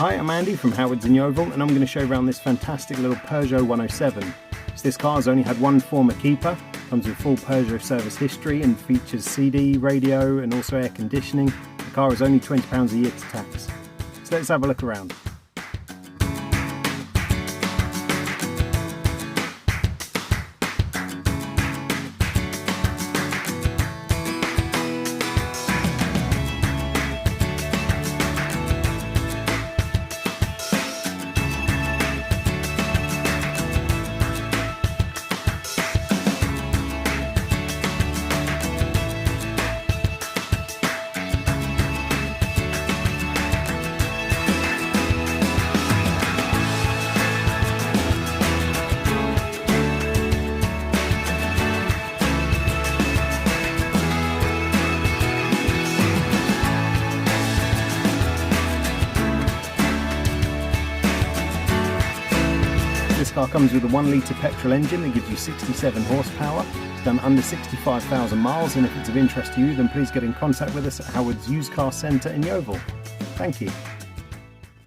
Hi, I'm Andy from Howard's in Yeovil, and I'm going to show you around this fantastic little Peugeot 107. So this car has only had one former keeper, comes with full Peugeot service history and features CD, radio and also air conditioning. The car is only £20 a year to tax. So let's have a look around. This car comes with a 1 litre petrol engine that gives you 67 horsepower. It's done under 65,000 miles, and if it's of interest to you, then please get in contact with us at Howard's Used Car Centre in Yeovil. Thank you.